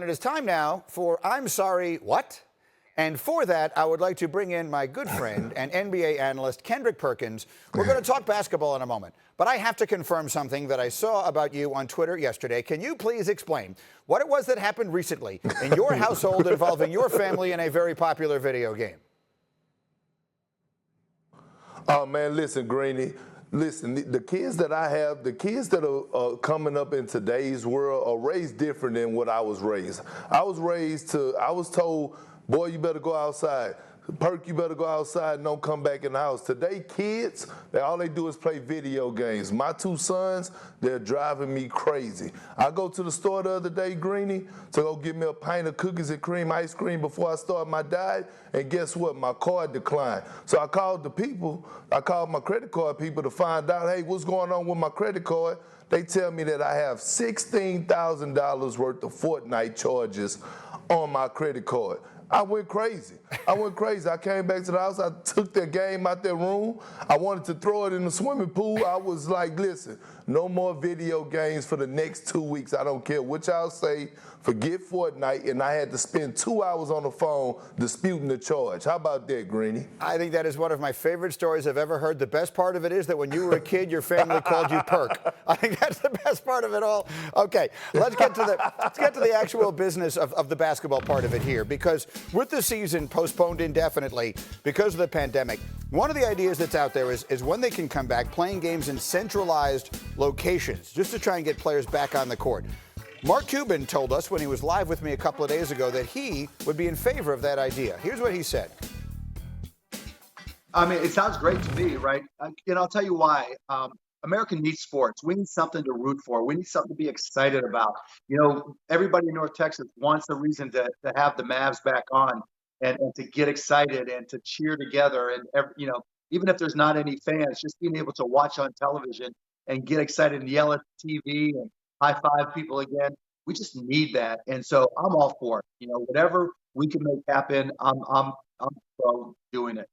it is time now for I'm Sorry, What? And for that, I would like to bring in my good friend and NBA analyst, Kendrick Perkins. We're going to talk basketball in a moment, but I have to confirm something that I saw about you on Twitter yesterday. Can you please explain what it was that happened recently in your household involving your family in a very popular video game? Oh, man, listen, Greeny. Listen, the kids that I have, the kids that are coming up in today's world are raised different than what I was raised. I was told, boy, you better go outside. Perk, you better go outside and don't come back in the house. Today, kids, all they do is play video games. My two sons, they're driving me crazy. I go to the store the other day, Greeny, to go get me a pint of cookies and cream ice cream before I start my diet, and guess what? My card declined. So I called my credit card people to find out, hey, what's going on with my credit card? They tell me that I have $16,000 worth of Fortnite charges on my credit card. I went crazy. I came back to the house. I took their game out their room. I wanted to throw it in the swimming pool. I was like, listen, no more video games for the next 2 weeks. I don't care what y'all say. Forget Fortnite. And I had to spend 2 hours on the phone disputing the charge. How about that, Greeny? I think that is one of my favorite stories I've ever heard. The best part of it is that when you were a kid, your family called you Perk. I think that's the best part of it all. Okay, let's get to the actual business of the basketball part of it here, because with the season postponed indefinitely because of the pandemic, one of the ideas that's out there is when they can come back playing games in centralized locations just to try and get players back on the court. Mark Cuban told us when he was live with me a couple of days ago that he would be in favor of that idea. Here's what he said. I mean, it sounds great to me, right? And I'll tell you why. America needs sports. We need something to root for. We need something to be excited about. You know, everybody in North Texas wants a reason to have the Mavs back on and to get excited and to cheer together. And, you know, even if there's not any fans, just being able to watch on television and get excited and yell at the TV and high five people again. We just need that. And so I'm all for it. You know, whatever we can make happen, I'm pro doing it.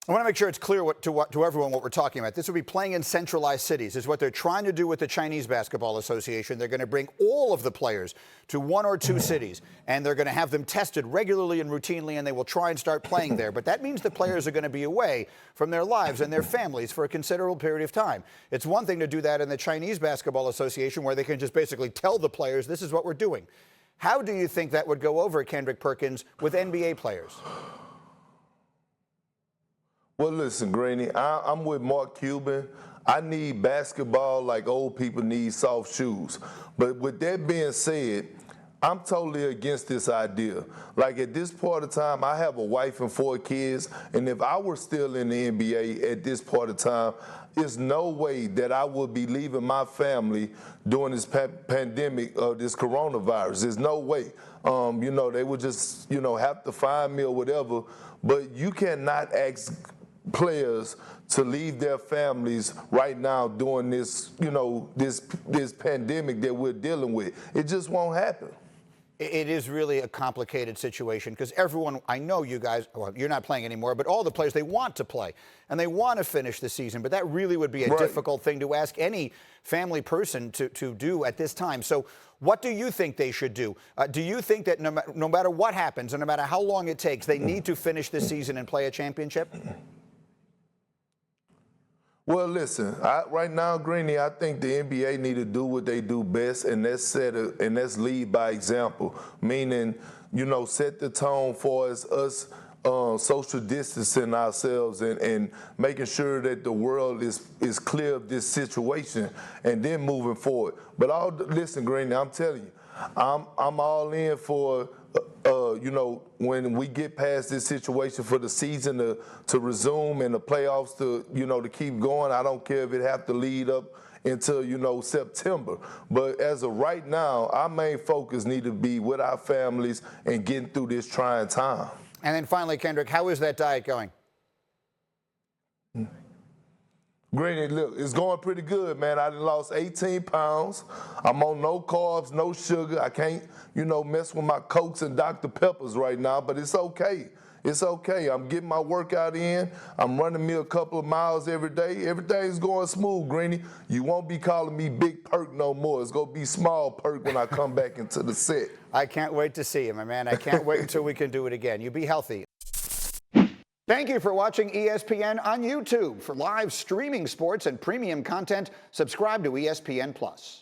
I want to make sure it's clear to everyone what we're talking about. This will be playing in centralized cities, is what they're trying to do with the Chinese Basketball Association. They're going to bring all of the players to one or two cities, and they're going to have them tested regularly and routinely, and they will try and start playing there. But that means the players are going to be away from their lives and their families for a considerable period of time. It's one thing to do that in the Chinese Basketball Association, where they can just basically tell the players, this is what we're doing. How do you think that would go over, Kendrick Perkins, with NBA players? Well, listen, Greeny, I'm with Mark Cuban. I need basketball like old people need soft shoes. But with that being said, I'm totally against this idea. Like, at this part of time, I have a wife and 4 kids, and if I were still in the NBA at this part of time, there's no way that I would be leaving my family during this pandemic of this coronavirus. There's no way. You know, they would just, you know, have to find me or whatever. But you cannot ask players to leave their families right now during this, you know, this pandemic that we're dealing with. It just won't happen. It is really a complicated situation because everyone, I know you guys, well, you're not playing anymore, but all the players, they want to play and they want to finish the season. But that really would be a difficult thing to ask any family person to do at this time. So what do you think they should do? Do you think that no matter what happens and no matter how long it takes, they need to finish this season and play a championship? Well, listen, right now, Greeny, I think the NBA need to do what they do best, and that's lead by example, meaning, you know, set the tone for us social distancing ourselves and making sure that the world is clear of this situation and then moving forward. But listen, Greeny, I'm telling you, I'm all in for you know, when we get past this situation for the season to resume and the playoffs to, you know, to keep going. I don't care if it have to lead up until, you know, September. But as of right now, our main focus need to be with our families and getting through this trying time. And then finally, Kendrick, how is that diet going? Greeny, look, it's going pretty good, man. I done lost 18 pounds. I'm on no carbs, no sugar. I can't, you know, mess with my Cokes and Dr. Peppers right now, but it's okay. It's okay. I'm getting my workout in. I'm running me a couple of miles every day. Everything's going smooth, Greeny. You won't be calling me Big Perk no more. It's going to be Small Perk when I come back into the set. I can't wait to see you, my man. I can't wait until we can do it again. You be healthy. Thank you for watching ESPN on YouTube. For live streaming sports and premium content, subscribe to ESPN+.